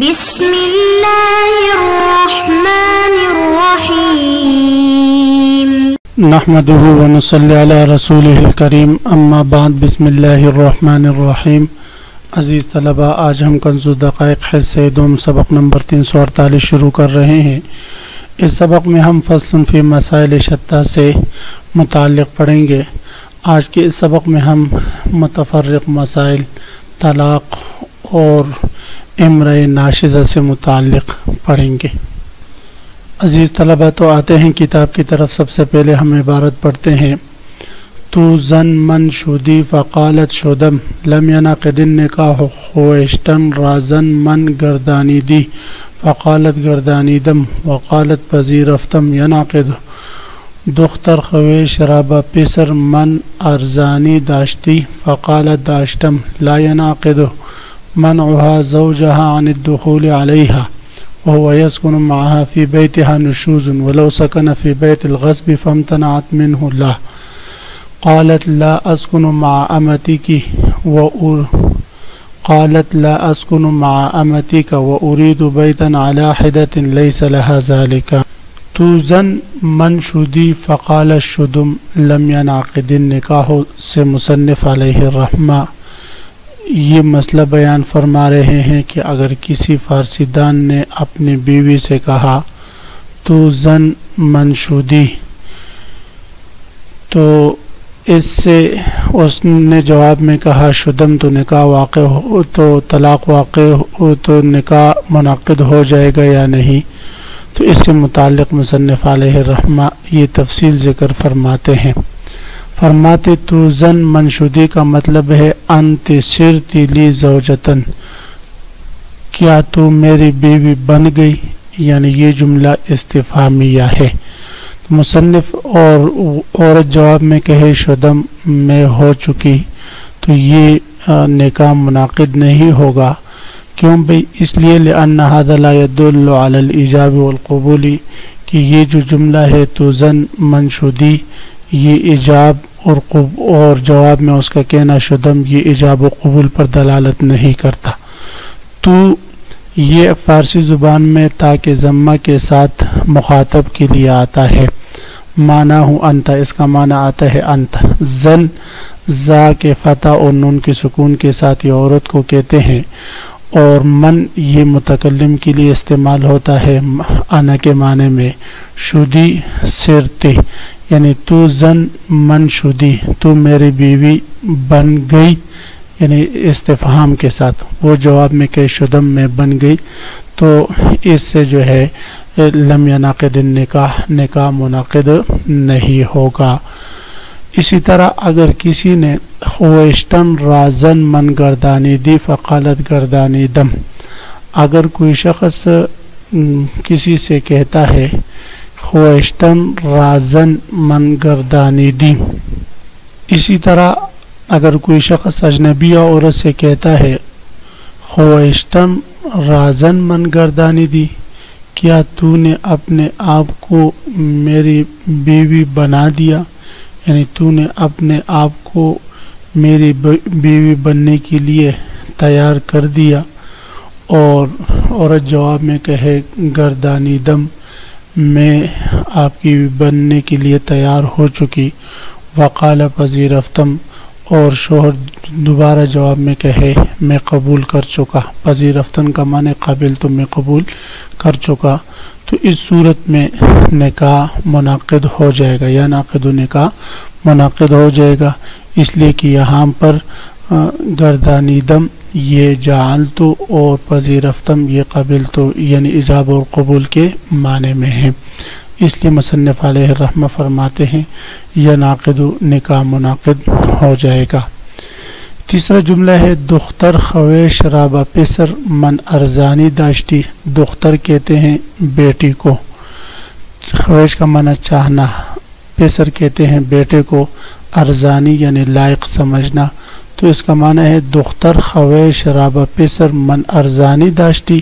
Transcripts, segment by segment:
بسم اللہ الرحمن الرحیم نحمده ونصلی علی رسولہ الکریم اما بعد بسم اللہ الرحمن الرحیم۔ عزیز طلبہ، آج ہم کنز الدقائق حصہ دوم سبق نمبر 348 شروع کر رہے ہیں۔ اس سبق میں ہم فصل فی مسائل شتیٰ سے متعلق پڑھیں گے۔ آج کے اس سبق میں ہم متفرق مسائل، طلاق اور امرأ ناشزہ سے متعلق پڑھیں گے۔ عزیز طلبہ، تو آتے ہیں کتاب کی طرف۔ سب سے پہلے ہم عبارت پڑھتے ہیں: تو زن من شودی فقالت شدم لم ینعقد النکاح خویشتن رازن من گردانی دی فقالت گردانیدم وقالت پذیرفتم ینعقد دختر خویش رابع پسر من ارزانی داشتی فقالت داشتم لا ینعقد منعها زوجها عن الدخول عليها وهو يسكن معها في بيتها نشوز ولو سكن في بيت الغصب فامتنعت منه له قالت لا أسكن مع أمتك وأريد بيتا على حدة ليس لها ذلك توزن من شدی فقال الشدم لم ينعقد النکاح سے مصنف علیہ الرحمہ یہ مسئلہ بیان فرما رہے ہیں کہ اگر کسی فارسی دان نے اپنی بیوی سے کہا تو زن منشودی، تو اس سے اس نے جواب میں کہا شدم، تو نکاح واقع ہو، تو طلاق واقع ہو، تو نکاح منعقد ہو جائے گا یا نہیں؟ تو اس سے متعلق مصنف علیہ الرحمہ یہ تفصیل ذکر فرماتے ہیں۔ فرماتے تو زن منشودی کا مطلب ہے انت صرتی لی زوجتن، کیا تو میری بیوی بن گئی، یعنی یہ جملہ استفہامیہ ہے۔ مصنف اور عورت جواب میں کہے شدم میں ہو چکی، تو یہ نکاح منعقد نہیں ہوگا۔ کیوں بھئی؟ اس لیے لأن هذا لا يدل على الإيجاب والقبول، کہ یہ جو جملہ ہے تو زن منشودی، یہ ایجاب اور جواب میں اس کا کہنا شدم، یہ ایجاب و قبول پر دلالت نہیں کرتا۔ تو یہ فارسی زبان میں تا کے ضمہ کے ساتھ مخاطب کے لیے آتا ہے۔ معنی ہوں انت، اس کا معنی آتا ہے انت۔ زن زا کے فتح اور نون کے سکون کے ساتھ یہ عورت کو کہتے ہیں، اور من یہ متکلم کے لیے استعمال ہوتا ہے انا کے معنی میں۔ شدی سرتے، یعنی تو زن من شدی، تو میری بیوی بن گئی، یعنی استفہام کے ساتھ۔ وہ جواب میں کہ شدم میں بن گئی، تو اس سے جو ہے لم ینعقد النکاح، نکاح منعقد نہیں ہوگا۔ اسی طرح اگر کسی نے خویشتن رازن من گردانی دی فقالت گردانی دم، اگر کوئی شخص کسی سے کہتا ہے خویشتن رازن من گردانی دی، اسی طرح اگر کوئی شخص اجنبی عورت سے کہتا ہے خویشتن رازن من گردانی دی، کیا تو نے اپنے آپ کو میری بیوی بنا دیا، یعنی تو نے اپنے آپ کو میری بیوی بننے کے لیے تیار کر دیا، اور عورت جواب میں کہے گردانی دم، میں آپ کی بننے کے لیے تیار ہو چکی۔ وقال پذیرفتم، اور شوہر دوبارہ جواب میں کہے میں قبول کر چکا۔ پذیرفتن کا معنی قابل، تو میں قبول کر چکا، تو اس صورت میں نکاح منعقد ہو جائے گا، یا ناقد نکاح منعقد ہو جائے گا۔ اس لیے کہ یہاں پر گردانیدم یہ جعلتو اور پذیرفتم یہ قبلتو، یعنی ایجاب اور قبول کے معنی میں ہیں۔ اس لیے مصنف علیہ الرحمہ فرماتے ہیں یا ناقد نکاح منعقد ہو جائے گا۔ تیسرا جملہ ہے دختر خویش رابع پسر من ارزانی داشتی۔ دختر کہتے ہیں بیٹی کو، خویش کا معنی چاہنا، پسر کہتے ہیں بیٹے کو، ارزانی یعنی لائق سمجھنا، تو اس کا معنی ہے دختر خویش رابع پسر من ارزانی داشتی،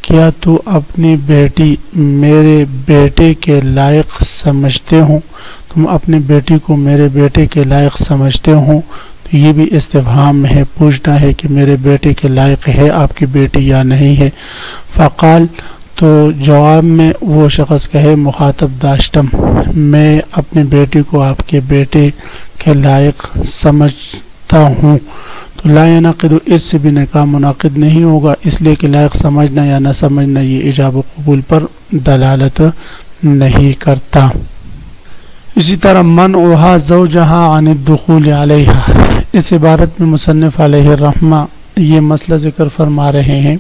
کیا تو اپنی بیٹی میرے بیٹے کے لائق سمجھتے ہوں، تم اپنی بیٹی کو میرے بیٹے کے لائق سمجھتے ہوں؟ تو تو یہ بھی استفہام ہے، پوچھنا ہے کہ میرے بیٹے کے لائق ہے آپ کی بیٹی یا نہیں ہے. فقال، تو جواب میں وہ شخص کہے مخاطب داشتم، میں اپنی بیٹی کو آپ کے بیٹے کے لائق سمجھتا ہوں. تو لا ینعقد، اس سے بھی نکاح منعقد نہیں ہوگا، اس لیے کہ لائق سمجھنا یا نہ سمجھنا یہ ایجاب و قبول پر دلالت نہیں کرتا. اسی طرح منعها زوجها عن الدخول علیہا، اس عبارت میں مصنف علیہ الرحمہ یہ مسئلہ ذکر فرما رہے ہیں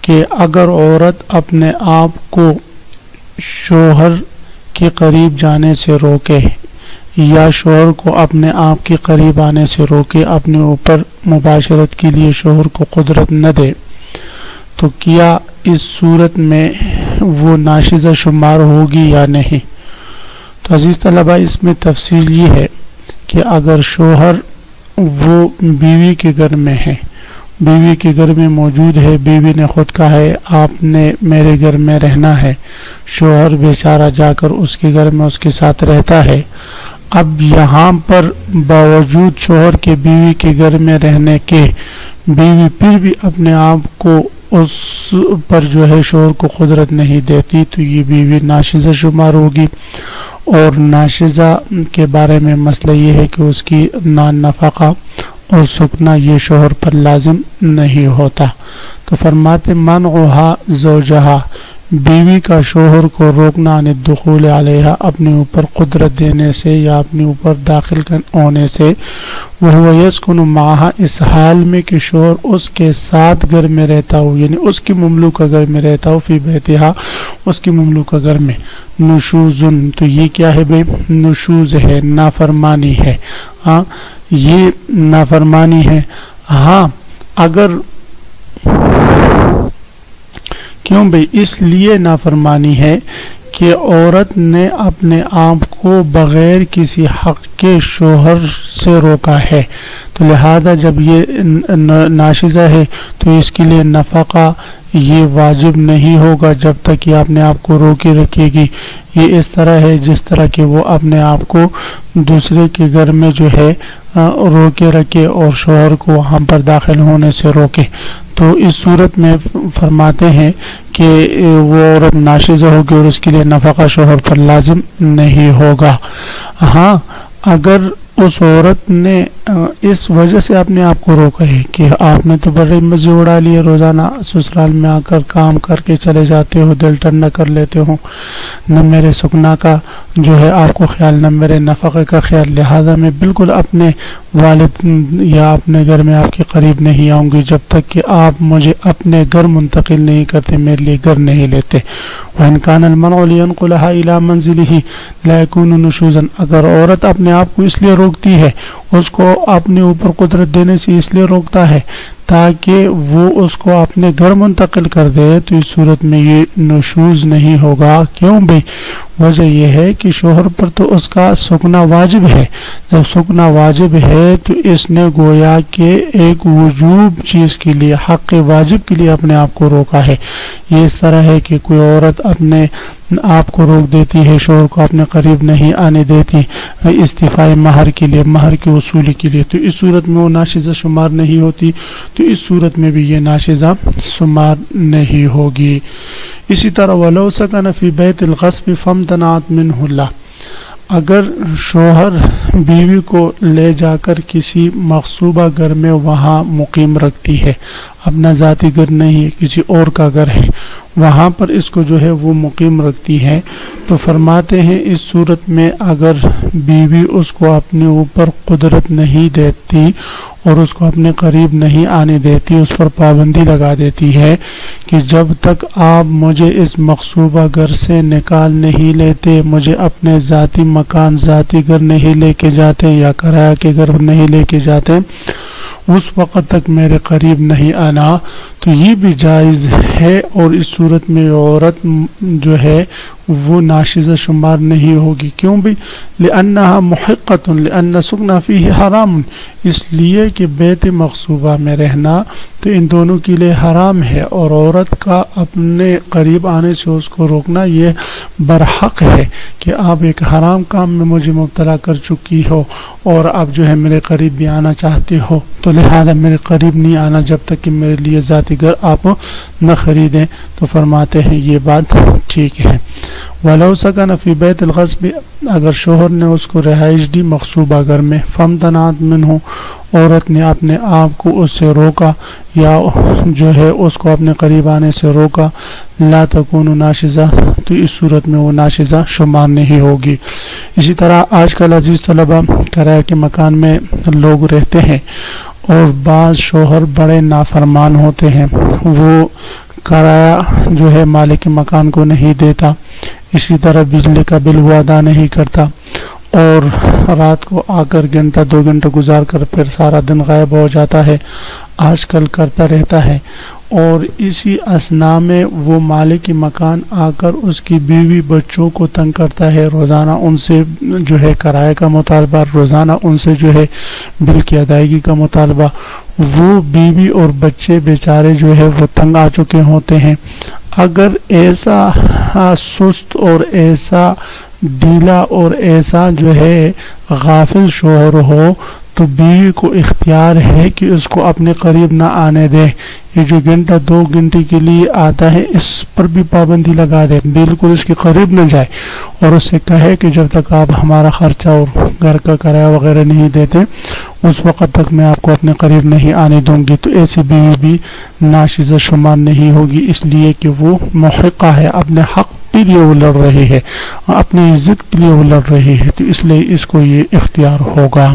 کہ اگر عورت اپنے آپ کو شوہر کے قریب جانے سے روکے یا شوہر کو اپنے آپ کے قریب آنے سے روکے، اپنے اوپر مباشرت کے لیے شوہر کو قدرت نہ دے، تو کیا اس صورت میں وہ ناشزہ شمار ہوگی یا نہیں؟ تو عزیز طلبہ، اس میں تفصیل یہ ہے کہ اگر شوہر وہ بیوی کے گھر میں ہے، بیوی کے گھر میں موجود ہے، بیوی نے خود کہا ہے آپ نے میرے گھر میں رہنا ہے، شوہر بیچارہ جا کر اس کے گھر میں اس کے ساتھ رہتا ہے. اب یہاں پر باوجود شوہر کے بیوی کے گھر میں رہنے کے بیوی پھر بھی اپنے آپ کو اس پر جو ہے شوہر کو قدرت نہیں دیتی، تو یہ بیوی ناشزہ شمار ہوگی. اور ناشزہ کے بارے میں مسئلہ یہ ہے کہ اس کی نفقہ اور سکنا یہ شوہر پر لازم نہیں ہوتا. تو فرماتے منعها زوجها، بیوی کا شوہر کو روکنا عن الدخول علیہا، اپنے اوپر قدرت دینے سے یا اپنے اوپر داخل ہونے سے، وہو یسکن معها، اس حال میں کہ شوہر اس کے ساتھ گھر میں رہتا ہو، یعنی اس کی مملوکہ گھر میں رہتا ہو، فی بیتہا، اس کی مملوکہ گھر میں. نشوزن، تو یہ کیا ہے بھئی؟ نشوز ہے، نافرمانی ہے. ہاں یہ نافرمانی ہے. ہاں اگر کیوں بھئی؟ اس لیے نافرمانی ہے کہ عورت نے اپنے آپ کو بغیر کسی حق کے شوہر سے روکا ہے، تو لہذا جب یہ ناشزہ ہے تو اس کے لیے نفقہ یہ واجب نہیں ہوگا جب تک یہ اپنے آپ کو روکے رکھے گی. یہ اس طرح ہے جس طرح کہ وہ اپنے آپ کو دوسرے کے گھر میں جو ہے روکے رکھے اور شوہر کو وہاں پر داخل ہونے سے روکے. تو اس صورت میں فرماتے ہیں کہ وہ عورت ناشزہ ہوگی اور اس کے لیے نفقہ شوہر پر لازم نہیں ہوگا. ہاں اگر اس عورت نے اس وجہ سے اپنے آپ کو روکا ہے کہ آپ نے تو بڑے مزے اڑا لیے، روزانہ سسرال میں آ کر کام کر کے چلے جاتے ہو، دل ٹھنڈا کر لیتے ہو، نہ میرے سکنا کا جو ہے آپ کو خیال، نہ میرے نفقے کا خیال، لہذا میں بالکل اپنے والد یا اپنے گھر میں آپ کے قریب نہیں آؤں گی جب تک کہ آپ مجھے اپنے گھر منتقل نہیں کرتے، میرے لیے گھر نہیں لیتے. وَإِنْ كَانَ الْمَنْعُ لِيَنْقُلَهَا إِلَى مَنْزِلِهِ لَا يَكُونُ نُشُوزًا، اگر عورت اپنے آپ کو اس لیے روکتی ہے، اس کو اپنے اوپر قدرت دینے سے اس لیے روکتا ہے تاکہ وہ اس کو اپنے گھر منتقل کر دے، تو اس صورت میں یہ نشوز نہیں ہوگا. کیوں بھئی؟ وجہ یہ ہے کہ شوہر پر تو اس کا سکنا واجب ہے. جب سکنا واجب ہے تو اس نے گویا کہ ایک وجوب چیز کے لیے، حق واجب کے لیے اپنے آپ کو روکا ہے. یہ اس طرح ہے کہ کوئی عورت اپنے آپ کو روک دیتی ہے، شوہر کو اپنے قریب نہیں آنے دیتی استیفائے مہر کے لیے، مہر کے وصولی کے لیے، تو اس صورت میں وہ ناشزہ شمار نہیں ہوتی. تو اس صورت میں بھی یہ ناشزہ شمار نہیں ہوگی. اسی طرح وَلَوْ سَكَنَ فِي بَيْتِ الْغَصْبِ فَامْتَنَعَتْ مِنْهُ اللَّهُ، اگر شوہر بیوی کو لے جا کر کسی مغصوبہ گھر میں وہاں مقیم رکھتی ہے، اپنا ذاتی گھر نہیں، کسی اور کا گھر ہے، وہاں پر اس کو جو ہے وہ مقیم رکھتی ہے، تو فرماتے ہیں اس صورت میں اگر بیوی اس کو اپنے اوپر قدرت نہیں دیتی اور اس کو اپنے قریب نہیں آنے دیتی، اس پر پابندی لگا دیتی ہے کہ جب تک آپ مجھے اس مغصوبہ گھر سے نکال نہیں لیتے، مجھے اپنے ذاتی مکان، ذاتی گھر نہیں لے کے جاتے یا کرایہ کے گھر نہیں لے کے جاتے، اس وقت تک میرے قریب نہیں آنا، تو یہ بھی جائز ہے، اور اس صورت میں عورت جو ہے وہ ناشزہ شمار نہیں ہوگی. کیوں بھی؟ لأنها محقة لأن سکن فیہ حرام، اس لیے کہ بیت مغصوبہ میں رہنا تو ان دونوں کے لیے حرام ہے، اور عورت کا اپنے قریب آنے سے اس کو روکنا یہ برحق ہے کہ آپ ایک حرام کام میں مجھے مبتلا کر چکی ہو اور اب جو ہے میرے قریب بھی آنا چاہتے ہو، تو لہذا میرے قریب نہیں آنا جب تک کہ میرے لیے ذاتی گھر آپ نہ خریدیں. تو فرماتے ہیں یہ بات ٹھیک ہے. وَلَوْ سَكَنَ فِي بَيْتِ الْغَصْبِ، اگر شوہر نے اس کو رہائش دی مغصوبہ گھر میں، فَامْتَنَعَتْ مِنْهُ، عورت نے اپنے آپ کو اس سے روکا یا جو ہے اس کو اپنے قریب آنے سے روکا، لا تکون ناشزہ، تو اس صورت میں وہ ناشزہ شمار نہیں ہوگی. اسی طرح آج کل عزیز طلبہ کرائے کے مکان میں لوگ رہتے ہیں اور بعض شوہر بڑے نافرمان ہوتے ہیں، وہ کرایہ جو ہے مالک مکان کو نہیں دیتا، اسی طرح بجلی کا بل وہ ادا نہیں کرتا، اور رات کو آ کر گھنٹہ 2 گھنٹے گزار کر پھر سارا دن غائب ہو جاتا ہے. آج کل کرتا رہتا ہے، اور اسی اثناء میں وہ مالک مکان آ کر اس کی بیوی بچوں کو تنگ کرتا ہے، روزانہ ان سے جو ہے کرائے کا مطالبہ، روزانہ ان سے جو ہے بل کی ادائیگی کا مطالبہ. وہ بیوی اور بچے بیچارے جو ہے وہ تنگ آ چکے ہوتے ہیں. اگر ایسا سست اور ایسا ڈھیلا اور ایسا جو ہے غافل شوہر ہو تو بیوی کو اختیار ہے کہ اس کو اپنے قریب نہ آنے دے. یہ جو گھنٹہ 2 گھنٹے کے لیے آتا ہے اس پر بھی پابندی لگا دے، بالکل اس کے قریب نہ جائے، اور اس سے کہے کہ جب تک آپ ہمارا خرچہ اور گھر کا کرایہ وغیرہ نہیں دیتے اس وقت تک میں آپ کو اپنے قریب نہیں آنے دوں گی. تو ایسی بیوی بھی ناشزہ شمار نہیں ہوگی، اس لیے کہ وہ محقہ ہے، اپنے حق کے لیے وہ لڑ رہی ہے، اپنی عزت کے لیے وہ لڑ رہی ہے، تو اس لیے اس کو یہ اختیار ہوگا.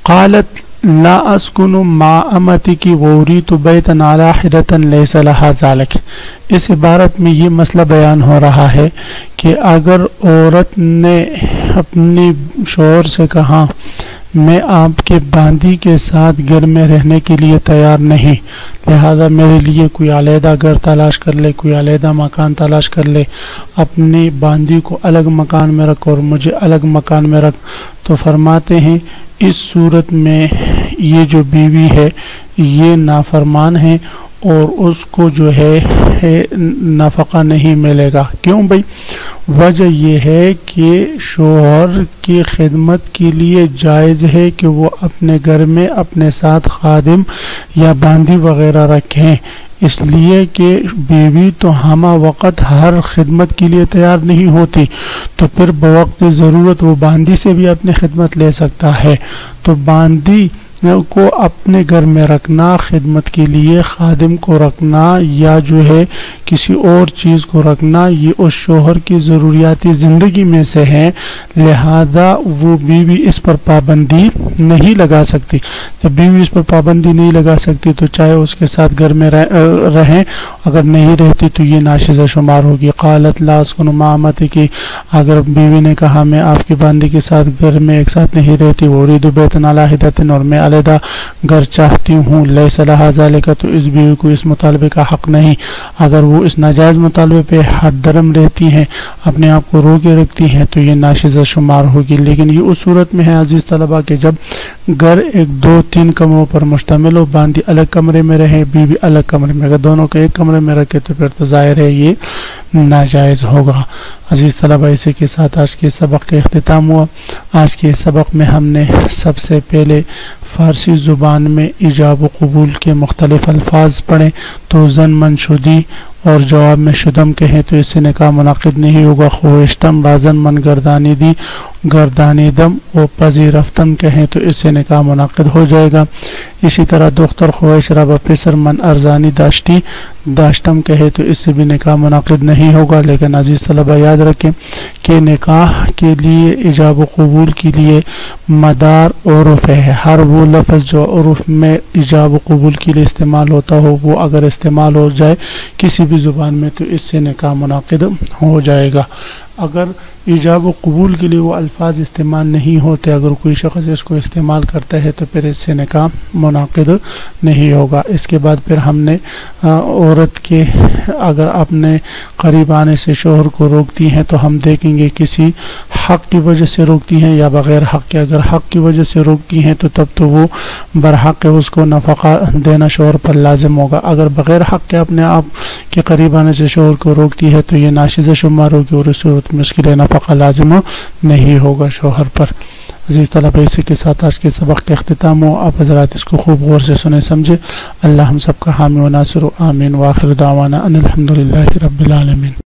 قالت لا اسکن مع امتک واريد بیتا علی حدۃ لیس لها ذلک. اس عبارت میں یہ مسئلہ بیان ہو رہا ہے کہ اگر عورت نے اپنی شوہر سے کہا میں آپ کے باندی کے ساتھ گھر میں رہنے کے لیے تیار نہیں، لہذا میرے لیے کوئی علیحدہ گھر تلاش کر لے، کوئی علیحدہ مکان تلاش کر لے، اپنی باندی کو الگ مکان میں رکھ اور مجھے الگ مکان میں رکھ، تو فرماتے ہیں اس صورت میں یہ جو بیوی ہے یہ نافرمان ہے اور اس کو جو ہے نفقہ نہیں ملے گا. کیوں بھائی؟ وجہ یہ ہے کہ شوہر کی خدمت کے لیے جائز ہے کہ وہ اپنے گھر میں اپنے ساتھ خادم یا باندی وغیرہ رکھیں، اس لیے کہ بیوی تو ہمہ وقت ہر خدمت کے لیے تیار نہیں ہوتی، تو پھر بوقت ضرورت وہ باندی سے بھی اپنی خدمت لے سکتا ہے. تو باندی کو اپنے گھر میں رکھنا، خدمت کے لیے خادم کو رکھنا یا جو ہے کسی اور چیز کو رکھنا، یہ اس شوہر کی ضروریاتی زندگی میں سے ہے، لہذا وہ بیوی اس پر پابندی نہیں لگا سکتی. جب بیوی اس پر پابندی نہیں لگا سکتی تو چاہے اس کے ساتھ گھر میں رہیں، اگر نہیں رہتی تو یہ ناشزہ شمار ہوگی. قالت لا اسکن مع امتک، اگر بیوی نے کہا میں آپ کی باندی کے ساتھ گھر میں ایک ساتھ نہیں رہتی، واريد بیتا علی حدۃ، اور میں علیحدہ گھر چاہتی ہوں، لیس لها ذلک، تو اس بیوی کو اس مطالبے کا حق نہیں. اگر وہ اس ناجائز مطالبے پہ حد درم رہتی ہیں، اپنے آپ کو روکے رکھتی ہیں، تو یہ ناشزہ شمار ہوگی. لیکن یہ اس صورت میں ہے عزیز طلبہ کہ جب گھر 1 2 3 کمروں پر مشتمل ہو، باندی الگ کمرے میں رہے، بیوی الگ کمرے میں، اگر دونوں کو ایک کمرے میں رکھے تو پھر تو ظاہر ہے یہ ناجائز ہوگا. عزیز طلبہ اسی کے ساتھ آج کے سبق کا اختتام ہوا. آج کے سبق میں ہم نے سب سے پہلے فارسی زبان میں ایجاب و قبول کے مختلف الفاظ پڑھیں. تو زن من شدی اور جواب میں شدم کہیں تو اس سے نکاح منعقد نہیں ہوگا. خوشتم رازن من گردانی دی، گردانی دم و پذیرفتم کہیں تو اس سے نکاح منعقد ہو جائے گا. اسی طرح دختر خوش ربا پسر من ارزانی داشتی، داشتم کہے تو اس سے بھی نکاح منعقد نہیں ہوگا. لیکن عزیز طلبہ یاد رکھیں کہ نکاح کے لیے ایجاب و قبول کے لیے مدار عرف ہے. ہر وہ لفظ جو عرف میں ایجاب و قبول کے لیے استعمال ہوتا ہو وہ اگر استعمال ہو جائے کسی بھی زبان میں تو اس سے نکاح منعقد ہو جائے گا. اگر ایجاب و قبول کے لیے وہ الفاظ استعمال نہیں ہوتے، اگر کوئی شخص اس کو استعمال کرتا ہے تو پھر اس سے نکاح منعقد نہیں ہوگا۔ اس کے بعد پھر ہم نے عورت کے اگر اپنے قریب آنے سے شوہر کو روکتی ہیں تو ہم دیکھیں گے کسی حق کی وجہ سے روکتی ہیں یا بغیر حق کے۔ اگر حق کی وجہ سے روکتی ہیں تو تب تو وہ برحق ہے، اس کو نفقہ دینا شوہر پر لازم ہوگا۔ اگر بغیر حق کے اپنے آپ کے قریب آنے سے شوہر کو روکتی ہے تو یہ ناشزہ شمار ہوگی اور اس صورت میں اس کے لیے نفقہ لازم نہیں ہوگا شوہر پر۔ عزیز طلبہ، اسی کے ساتھ آج کے سبق کا اختتام ہو۔ آپ حضرات اس کو خوب غور سے سنیں سمجھے۔ اللہ ہم سب کا حامی و ناصر، آمین۔ وآخر دعوانا ان الحمدللہ رب العالمین۔